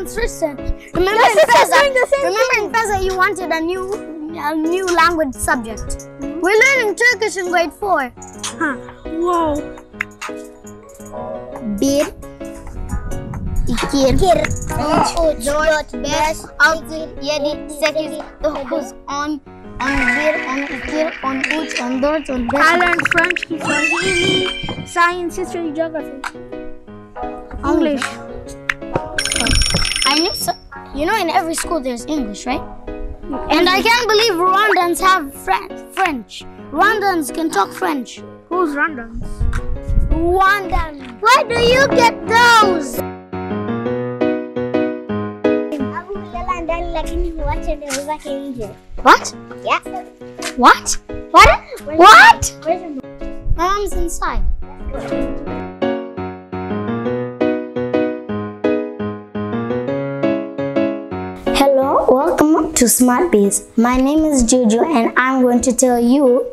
Tristan. Remember in Feza you wanted a new language subject. We're learning Turkish in grade 4. Wow. 1, 2, 3, 4, 5, 6, 7, 8, 9, 10, 11, 12, 13, 14, 15, 16, 17, 18, 19, 20. I learned French, Kiswahili, science, history, geography, English. I knew you know in every school there's English, right? And I can't believe Rwandans have French. Rwandans can talk French. Who's Rwandans? Rwandan. Where do you get those? What? Yeah. What? What? My mom's inside. Hello, welcome to Smart Biz. My name is Juju and I'm going to tell you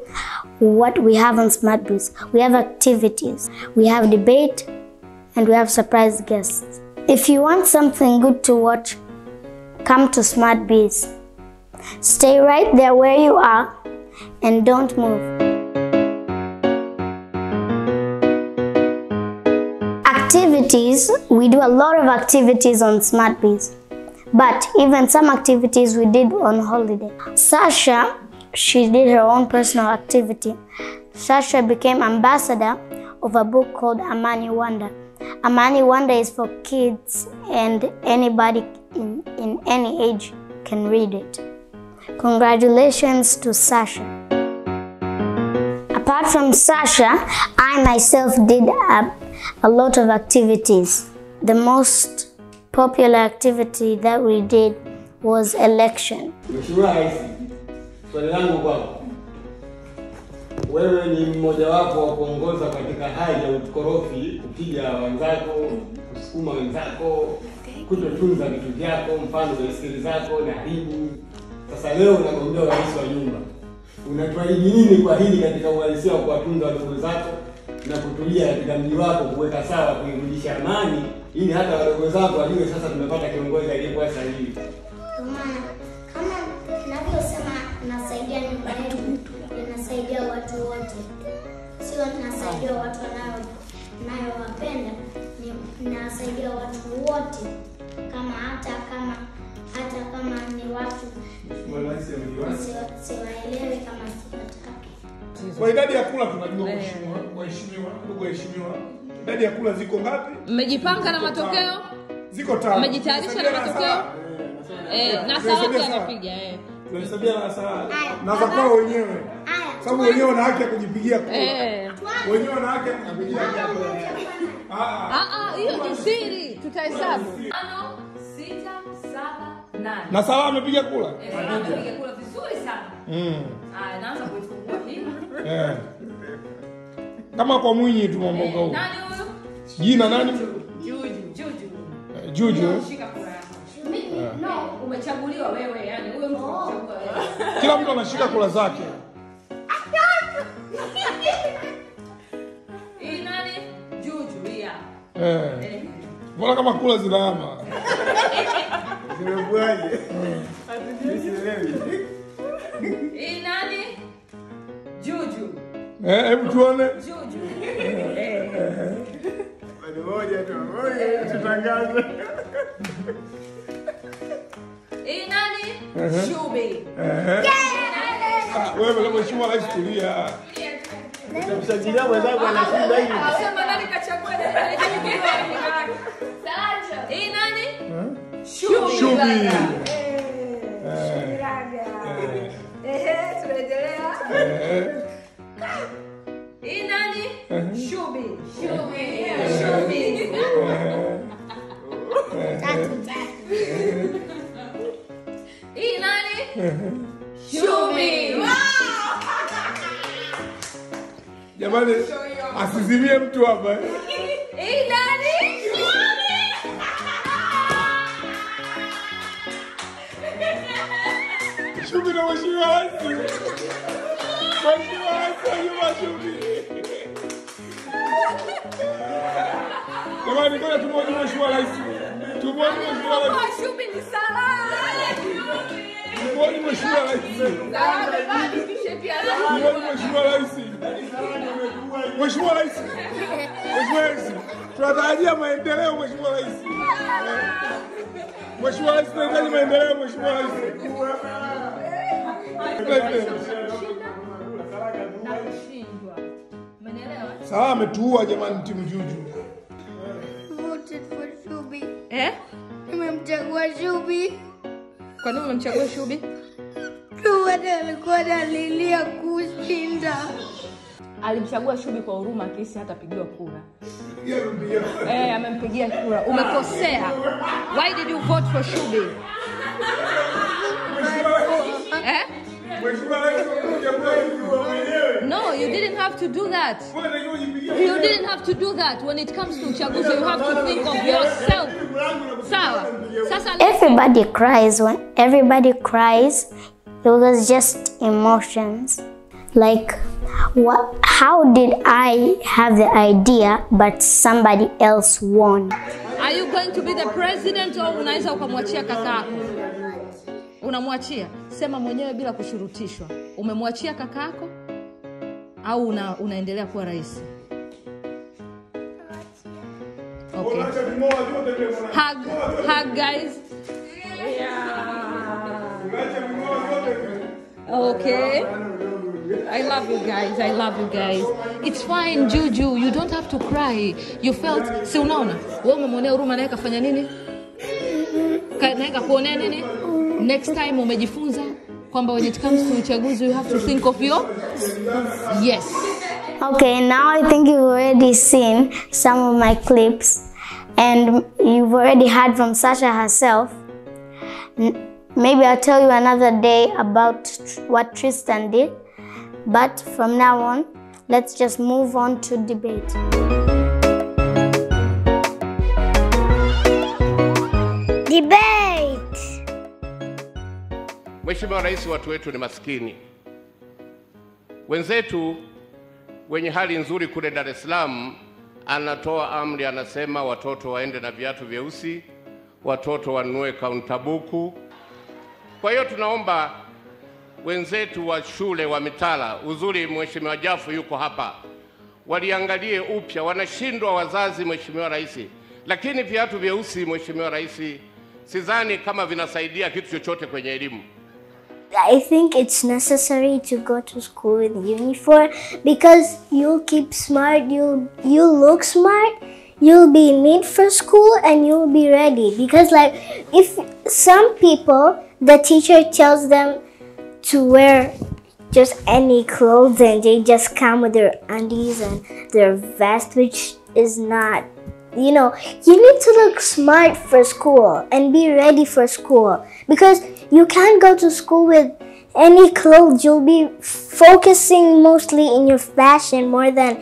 what we have on Smart Biz. We have activities, we have debate, and we have surprise guests. If you want something good to watch, come to Smart Biz. Stay right there where you are and don't move. Activities, we do a lot of activities on Smart Biz. But even some activities we did on holiday. Sasha, she did her own personal activity. Sasha became ambassador of a book called Amani Wanda. Amani Wanda is for kids and anybody in any age can read it. Congratulations to Sasha. Apart from Sasha, I myself did a lot of activities. The most popular activity that we did was election. Mheshimiwa Rais, swali langu kwako. Wewe ni mmoja wapo wa kuongoza katika hali ya ukorofi, kupiga wenzako, kusukuma wenzako, kutotunza vitu vyako, mfano baiskeli zako na haribu. Sasa leo unagombea rais wa nyumba. Unatuahidi nini kwa hili katika uhalisia wa kuwatunza wadogo zako na kutulia katika mji wako, kuweka sawa, kuirudisha amani ili hata wadogo zako wajue sasa tumepata kiongozi aliyekuwa sahihi? Kwa maana kama ninavyosema nasaidia nyumba yetu, nasaidia watu wote. Sio nasaidia watu wanayowapenda, nasaidia watu wote kama hata kama ni watu siwaelewi kama siwataki. Kwa idadi ya kula tunajua ndugu waheshimiwa. Idadi ya kula ziko ngapi? Mmejipanga na matokeo? Ziko 5. Mmejitayarisha na matokeo? Na salamu anapiga Tunahesabia na salamu. Na za kwao wenyewe. Sababu wenyewe wana haki ya kujipigia kura. Wenyewe wana haki ya kujipigia kura. Hiyo ni siri, tutahesabu. 5, 6, 7, 8. Na salamu amepiga kura? Amepiga kura vizuri sana. Naanza kuifungua hii. Kama kwa Mwinyi tu mambo ngao. Nani huyo? Jina nani? Juju. Shika kura yako. No, umechaguliwa wewe, yani huyo mtu umechagua wewe. Kila mtu anashika kura zake. Hii nani? Juju ya. Mbona kama kula zinahama? Zimekuaje? Hii nani? Juju. Hebu tuone. Juju. Moja tutangaze. Hii nani? Shubi. Wewe kama mheshimiwa rais tulia. Utamshangilia mwenzako anashinda hivi. Anasema nani kachagua nani? Sanja. Hii nani? Shubi. Tunaendelea. Hii nani? Shubi. Hii nani? Shubi. Jamani, asizimie mtu hapa. Hii nani? Shubi na mheshimiwa rais. Mheshimiwa rais yuko Shubi. Jamani, ngoja tumwone mheshimiwa rais. Tumwone Mheshimiwa Rais. Shubi ni salama. Tumwone Mheshimiwa Rais. Tumwone Mheshimiwa Rais. Mheshimiwa Rais. Mheshimiwa Rais. Tunatarajia maendeleo Mheshimiwa Rais. Mheshimiwa Rais, tunahitaji maendeleo Mheshimiwa Rais. Sawa, ametuua jamani timu Juju. Voted for Shubi. Nimemchagua Shubi. Kwa nini umemchagua Shubi? Shubi alikuwa analilia kushinda. Alimchagua Shubi kwa huruma kesi hata pigiwa kura. Amempigia kura. Umekosea. Why did you vote for Shubi? No, you didn't have to do that. You didn't have to do that. When it comes to uchaguzi, you have to think of yourself. Sawa. Everybody cries. When everybody cries, it was just emotions. Like, how did I have the idea but somebody else won? Are you going to be the president or unaweza ukamwachia kakako? Unamwachia? Sema mwenyewe bila kushurutishwa. Umemwachia kakako au unaendelea kuwa rais? Okay. Hug guys. Okay. I love you guys. I love you guys. It's fine, Juju. You don't have to cry. You felt, si unaona? Wewe umemwonea huruma naye kafanya nini? Naye kakuonea nini? Next time umejifunza kwamba when it comes to uchaguzi you have to think of your yes. Okay, now I think you've already seen some of my clips and you've already heard from Sasha herself. Maybe I'll tell you another day about what Tristan did. But from now on, let's just move on to debate. Debate! Mheshimiwa Rais, watu wetu ni maskini. Wenzetu wenye hali nzuri kule Dar es Salaam anatoa amri, anasema watoto waende na viatu vyeusi, watoto wanunue kauntabuku. Kwa hiyo tunaomba wenzetu wa shule wa mitala, uzuri Mheshimiwa Jafu yuko hapa, waliangalie upya, wanashindwa wazazi Mheshimiwa Rais. Lakini viatu vyeusi Mheshimiwa Rais, sidhani kama vinasaidia kitu chochote kwenye elimu. I think it's necessary to go to school with uniform because you'll keep smart, you'll look smart, you'll be neat for school and you'll be ready. Because like if some people, the teacher tells them to wear just any clothes and they just come with their undies and their vest, which is not, you know, you need to look smart for school and be ready for school because you can't go to school with any clothes. You'll be focusing mostly in your fashion more than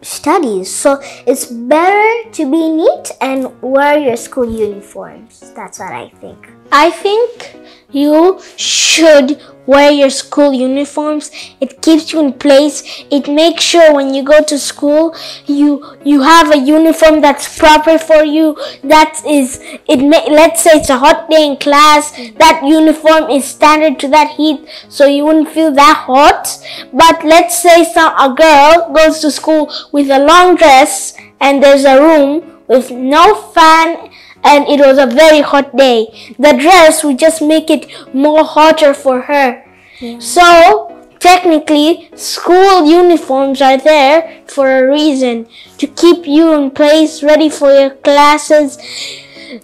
studies. So it's better to be neat and wear your school uniforms. That's what I think. I think you should wear your school uniforms. It keeps you in place. It makes sure when you go to school, you have a uniform that's proper for you. Let's say it's a hot day in class, that uniform is standard to that heat, so you wouldn't feel that hot. But let's say a girl goes to school with a long dress and there's a room with no fan and it was a very hot day. The dress would just make it more hotter for her. Yeah. So technically, school uniforms are there for a reason, to keep you in place, ready for your classes.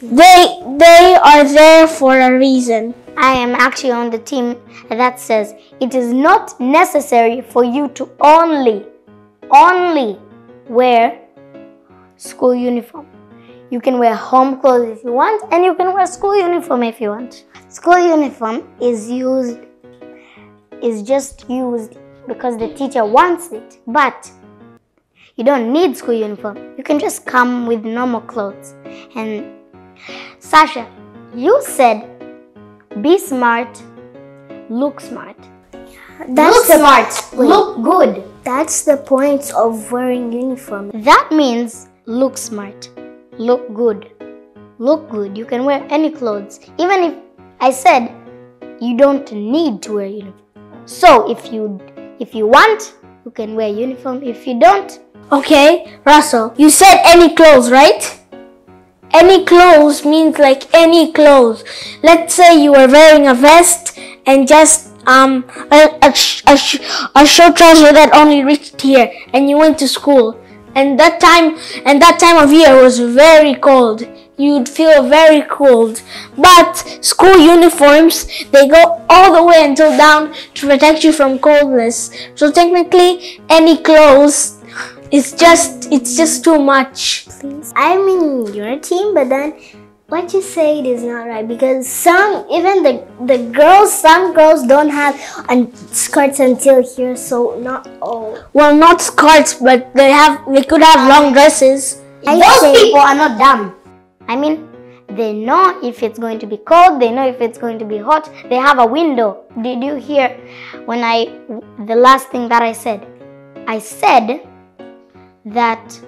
They are there for a reason. I am actually on the team that says it is not necessary for you to only wear school uniform. You can wear home clothes if you want, and you can wear school uniform if you want. School uniform is just used because the teacher wants it, but you don't need school uniform. You can just come with normal clothes. And Sasha, you said be smart, look smart. Look smart, look good. That's the point of wearing uniform. That means look smart, look good. look good. You can wear any clothes. Even if I said you don't need to wear uniform. So if you want, you can wear uniform. If you don't. Okay, Russell, you said any clothes, right? Any clothes means like any clothes. Let's say you were wearing a vest and just a short trouser that only reached here, and you went to school. And that time of year was very cold. You'd feel very cold. But school uniforms, they go all the way until down to protect you from coldness. So technically, any clothes, it's just too much. Please. I'm in your team, but then what you said is not right, because some girls don't have skirts until here, so not all. Well, not skirts, but they could have long dresses. Those people are not dumb. I mean, they know if it's going to be cold, they know if it's going to be hot. They have a window. Did you hear when the last thing that I said? I said that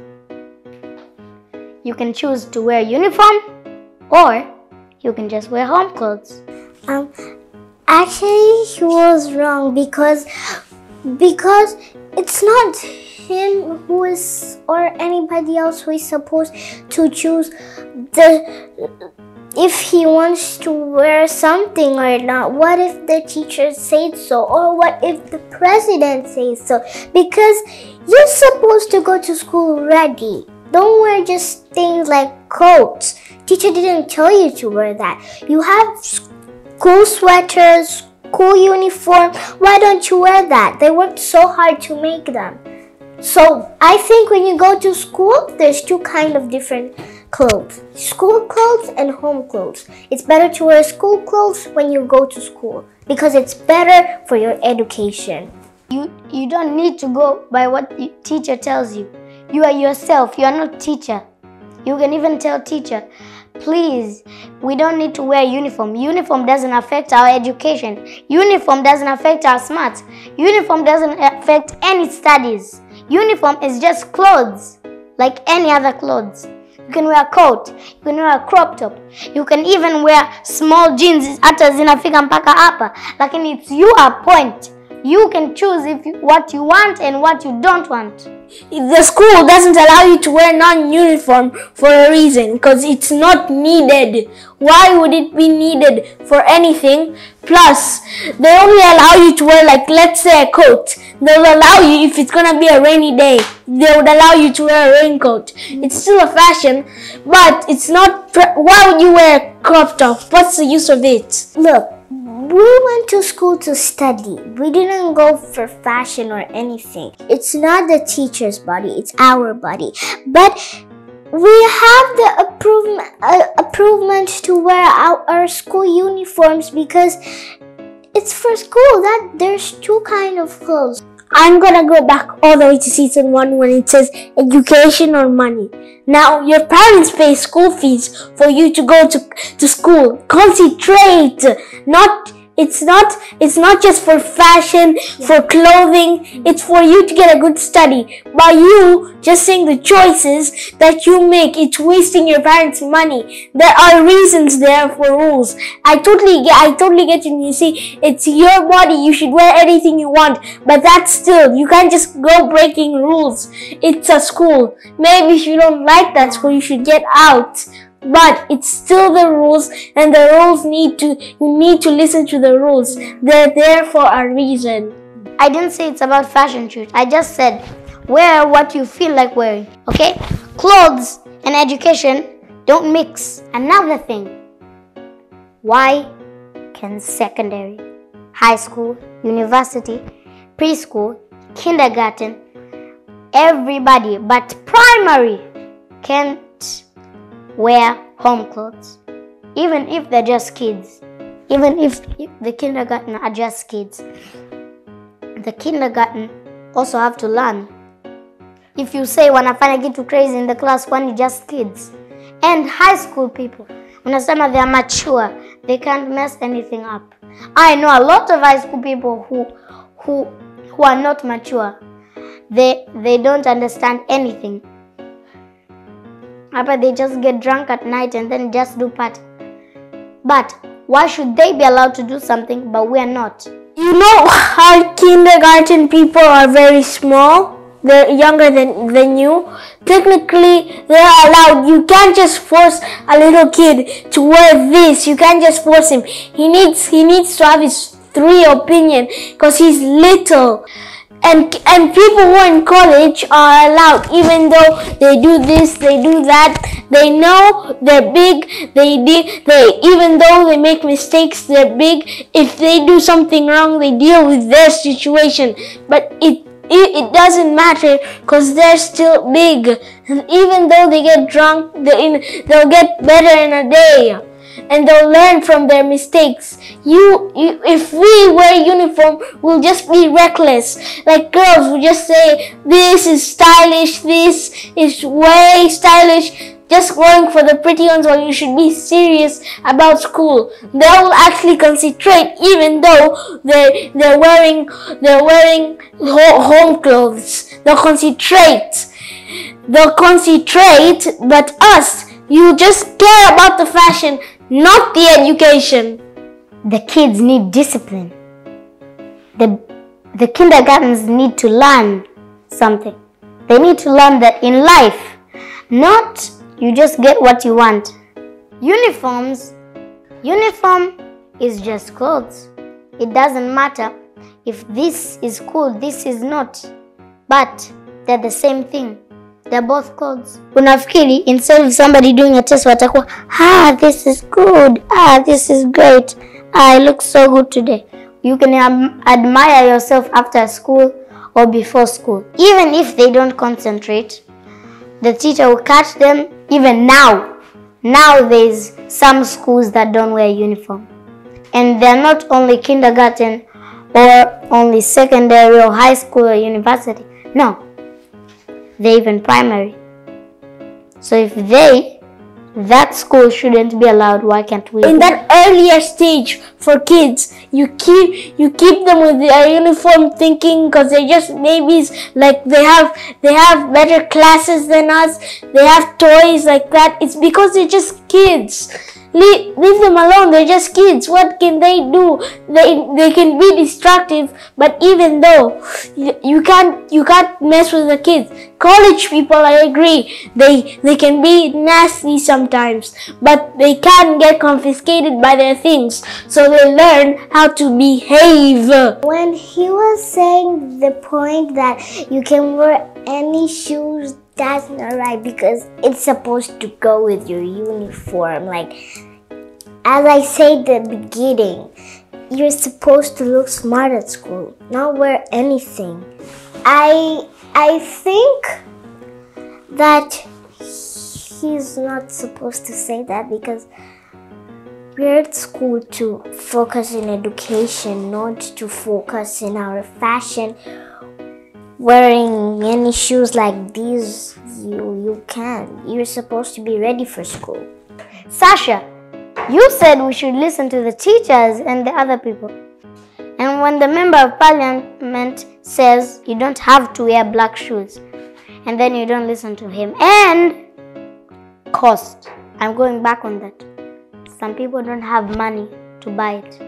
you can choose to wear uniform or you can just wear home clothes. Actually, he was wrong because it's not him who is or anybody else who is supposed to choose if he wants to wear something or not. What if the teacher said so, or what if the president says so? Because you're supposed to go to school ready. Don't wear just things like coats. Teacher didn't tell you to wear that. You have school sweaters, school uniform. Why don't you wear that? They worked so hard to make them. So I think when you go to school, there's two kind of different clothes. School clothes and home clothes. It's better to wear school clothes when you go to school because it's better for your education. You don't need to go by what the teacher tells you. You are yourself. You are not teacher. You can even tell teacher, please, we don't need to wear uniform. Uniform doesn't affect our education. Uniform doesn't affect our smarts. Uniform doesn't affect any studies. Uniform is just clothes, like any other clothes. You can wear a coat, you can wear a crop top, you can even wear small jeans hata zinafika mpaka hapa, lakini it's your point. You can choose what you want and what you don't want. The school doesn't allow you to wear non-uniform for a reason, because it's not needed. Why would it be needed for anything? Plus, they only allow you to wear, like, let's say a coat. They'll allow you if it's gonna be a rainy day. They would allow you to wear a raincoat. It's still a fashion, but it's not. Why would you wear a crop top? What's the use of it? Look, we went to school to study. We didn't go for fashion or anything. It's not the teacher's body, it's our body. But we have the approvement to wear our school uniforms because it's for school. That there's two kind of clothes. I'm gonna go back all the way to season 1 when it says education or money. Now, your parents pay school fees for you to go to school. Concentrate! It's not just for fashion, for clothing. It's for you to get a good study. By you just saying the choices that you make, it's wasting your parents' money. There are reasons there for rules. I totally get you. You see, it's your body. You should wear anything you want. But that's still, you can't just go breaking rules. It's a school. Maybe if you don't like that school, you should get out. But it's still the rules, and the rules you need to listen to the rules. They're there for a reason. I didn't say it's about fashion shoot. I just said wear what you feel like wearing. Okay? Clothes and education don't mix. Another thing. Why can secondary, high school, university, preschool, kindergarten, everybody but primary can't wear home clothes, even if they're just kids, even if the kindergarten are just kids? The kindergarten also have to learn. If you say wanafanya kitu crazy in the class, kwani just kids? And high school people, unasema they are mature, they can't mess anything up. I know a lot of high school people who are not mature. They don't understand anything. They just get drunk at night and then just do party. But why should they be allowed to do something but we are not? You know how kindergarten people are very small? They're younger than you. Technically, they're allowed. You can't just force a little kid to wear this. You can't just force him. He needs to have his free opinion because he's little. And people who are in college are allowed, even though they do this, they do that. They know they're big. Even though they make mistakes, they're big. If they do something wrong, they deal with their situation. But it doesn't matter because they're still big. And even though they get drunk, they'll get better in a day. And they'll learn from their mistakes. If we wear uniform, we'll just be reckless. Like girls will just say, this is stylish, this is way stylish. Just going for the pretty ones while you should be serious about school. They will actually concentrate even though they're wearing home clothes. They'll concentrate, but us, you just care about the fashion, not the education. The kids need discipline. The kindergartens need to learn something. They need to learn that in life, not you just get what you want. Uniform is just clothes. It doesn't matter if this is cool, this is not. But they're the same thing. They're both clothes. Unafikiri, instead of somebody doing a test, watakuwa, this is good. This is great. I look so good today. You can admire yourself after school or before school. Even if they don't concentrate, the teacher will catch them. Even now there's some schools that don't wear uniform. And they're not only kindergarten or only secondary or high school or university. No, they're even primary. So if that school shouldn't be allowed, why can't we? In that earlier stage for kids, you keep them with their uniform thinking because they're just babies, like they have better classes than us, they have toys like that. It's because they're just kids. Leave them alone, they're just kids. What can they do? They can be destructive, but even though you can't mess with the kids. College people, I agree, they can be nasty sometimes, but they can get confiscated by their things, so they learn how to behave. When he was saying the point that you can wear any shoes, that's not right because it's supposed to go with your uniform. Like, as I said at the beginning, you're supposed to look smart at school, not wear anything. I think that he's not supposed to say that because we're at school to focus in education, not to focus in our fashion. Wearing any shoes like these, you can't. You're supposed to be ready for school. Sasha, you said we should listen to the teachers and the other people. And when the member of parliament says you don't have to wear black shoes, and then you don't listen to him, and cost. I'm going back on that. Some people don't have money to buy it.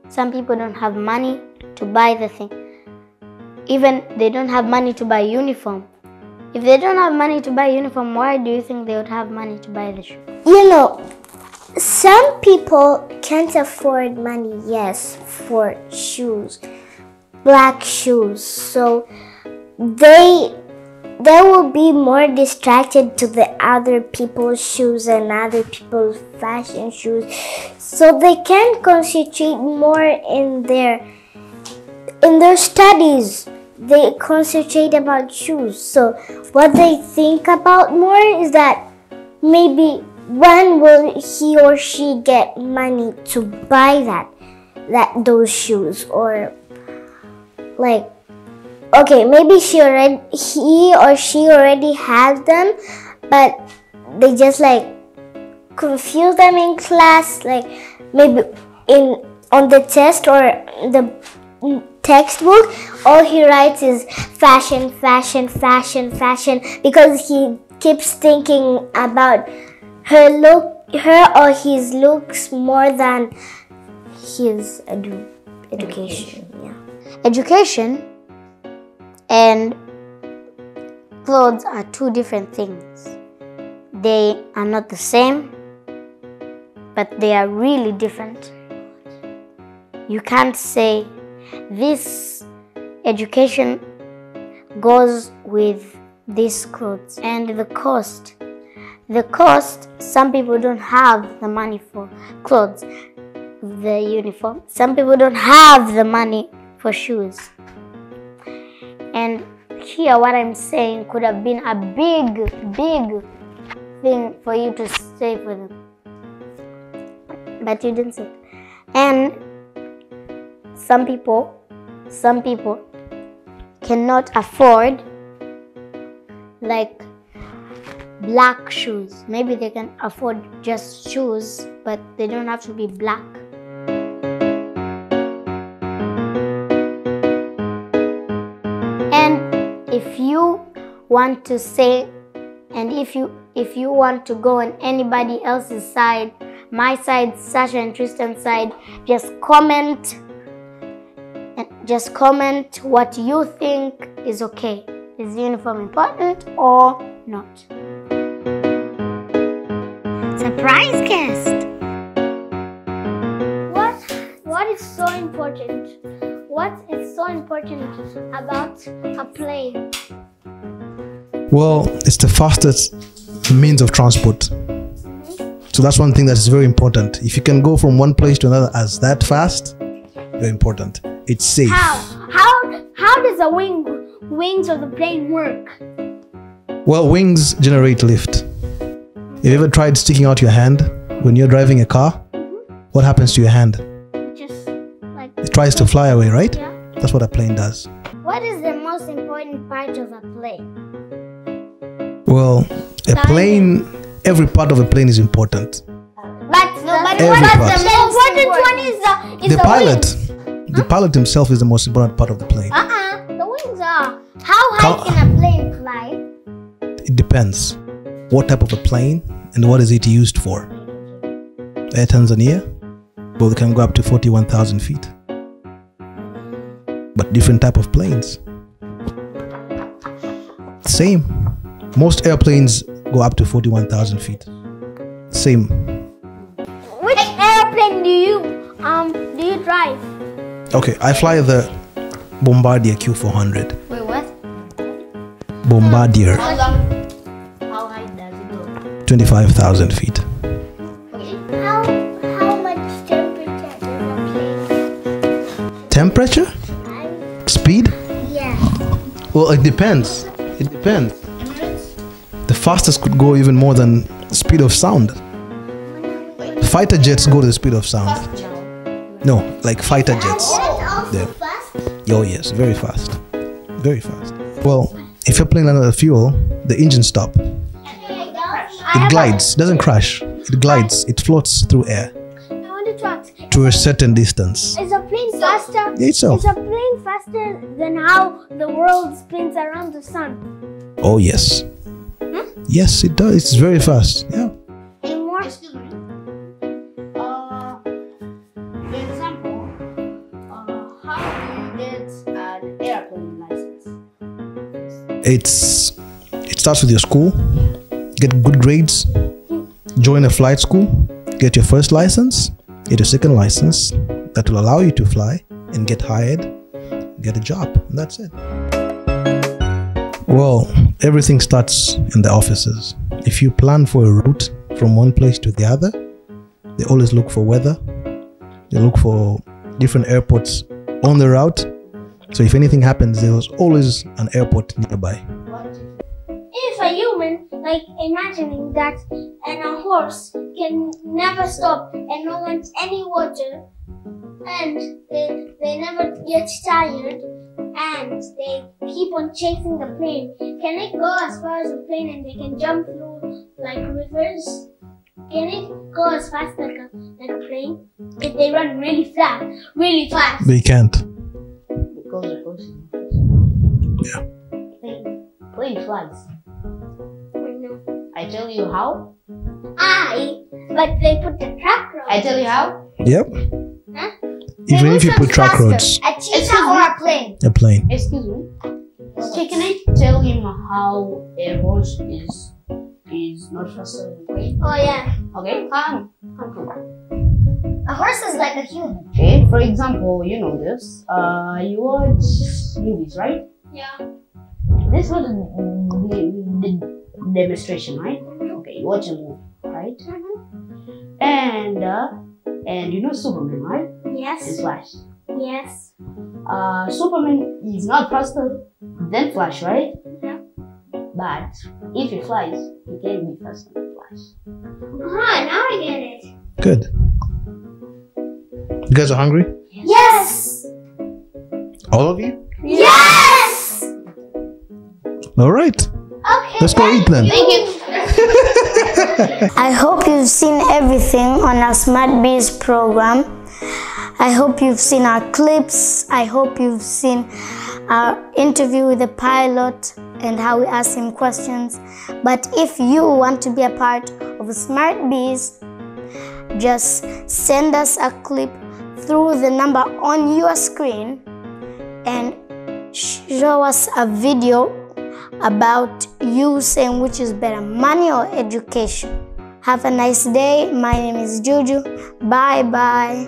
Some people don't have money to buy the thing. Even they don't have money to buy uniform. If they don't have money to buy uniform, why do you think they would have money to buy the shoe? You know, some people can't afford money, yes, for shoes, black shoes. So they will be more distracted to the other people's shoes and other people's fashion shoes. So they can't concentrate more in their studies. They concentrate about shoes. So what they think about more is that maybe when will he or she get money to buy those shoes, or like, okay, maybe he or she already has them, but they just like confuse them in class, like maybe on the test or the textbook, all he writes is fashion, fashion, fashion, fashion, because he keeps thinking about her or his looks more than his education. Yeah. Education and clothes are two different things. They are not the same, but they are really different. You can't say this education goes with these clothes. And the cost, some people don't have the money for clothes, the uniform. Some people don't have the money for shoes. And here what I'm saying could have been a big thing for you to say for them. But you didn't say it. And some people cannot afford like black shoes. Maybe they can afford just shoes, but they don't have to be black. And if you want to say, and if you want to go on anybody else's side, my side, Sasha and Tristan's side, just comment what you think is okay. Is the uniform important or not? Surprise guest! What is so important? What is so important about a plane? Well, it's the fastest means of transport. So that's one thing that is very important. If you can go from one place to another as that fast, very important. It's safe. How does the wings of the plane work? Well, wings generate lift. Have you ever tried sticking out your hand when you're driving a car? What happens to your hand? Just like It tries to fly away, right? Yeah. That's what a plane does. What is the most important part of a plane? Well, a plane, every part of a plane is important. But Every what's part. the most important one is The pilot. The pilot himself is the most important part of the plane. The wings are. How high can a plane fly? It depends what type of a plane and what is it used for. Air Tanzania, well, they can go up to 41,000 feet. But different type of planes. Same. Most airplanes go up to 41,000 feet. Same. Which airplane do you drive? Okay, I fly the Bombardier Q400. Wait, what? Bombardier, How high does it go? 25,000 feet. How much temperature does a plane? Temperature? Speed? Yeah. Well, it depends. It depends. The fastest could go even more than the speed of sound. Fighter jets go to the speed of sound. No, like fighter jets. Yeah. Oh yes, very fast. Very fast. Well, if you're playing under the fuel, the engine stops. It glides, doesn't crash. It glides, it floats through air I want to ask. to a certain distance. Is a plane faster? Yeah, itself. Is a plane faster than how the world spins around the sun? Oh yes. Yes, it does. It's very fast. Yeah. Any more? Excuse me. For example, how do you get an airplane license? It starts with your school. Get good grades. Join a flight school. Get your first license. Get your second license. That will allow you to fly and get hired. Get a job. And that's it. Well, everything starts in the offices. If you plan for a route from one place to the other, they always look for weather. They look for different airports on the route. So if anything happens, there's always an airport nearby. If a human, like imagining that, and a horse can never stop and no wants any water, and they never get tired, and they keep on chasing the plane, can it go as far as a plane and they can jump through like rivers? Can it go as fast like a plane? If they run really fast, really fast. They can't. Because the person. Yeah. Plane flies. I know. I tell you how. But they put the track roads. I tell you how. Yep. Huh? Even if you put track roads. A cheetah or a plane? A plane. Excuse me. Okay, can I tell him how a horse is not faster than a plane? Oh yeah. Okay, come. A horse is like a human. Okay, for example, you know this. You watch movies, right? Yeah. This was the demonstration, right? Okay, you watch a movie, right? And you know Superman, right? Yes. And Flash. Yes. Superman is not faster than Flash, right? Yeah. But if he flies, he can be faster than Flash. Now I get it. Good. You guys are hungry? Yes. All of you? Yes. All right. Okay. Let's go eat then. Thank you. I hope you've seen everything on our Smart Bees program. I hope you've seen our clips. I hope you've seen our interview with the pilot and how we asked him questions. But if you want to be a part of Smart Bees, just send us a clip through the number on your screen and show us a video about you saying which is better, money or education. Have a nice day. My name is Juju. Bye bye.